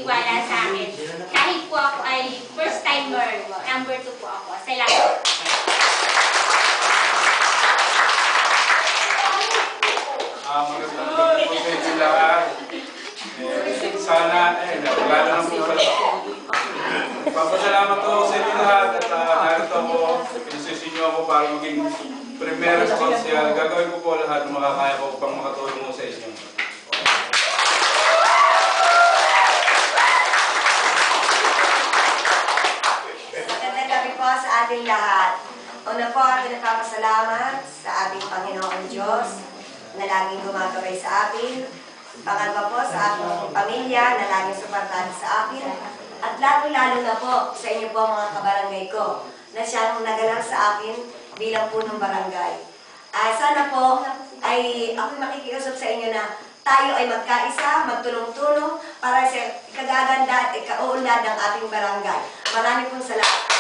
nagtitiwala sa akin. Kahit po ako ay first timer, number 2 po ako. Salamat. Magandang gabi po sa inyo lahat. Sana, wala na lang po. Papasalamat ko sa inyo lahat at narito ako, pinasusin niyo ako para maging premier responsial. Gagawin ko po lahat ng makakaya ko upang makatulong mo sa inyo. Magandang gabi po sa ating lahat. Una po, ating nagpapasalamat sa ating Panginoong Diyos na laging gumagabay sa atin. Pangalawa po sa ating pamilya na laging suportado sa akin. At lalo-lalo na po sa inyo po mga kabarangay ko na siyang nagalang sa akin bilang punong barangay. Sana po ay ako makikiusap sa inyo na tayo ay magkaisa, magtulong-tulong para sa ikagaganda at ikauunlad ng ating barangay. Marami pong salamat.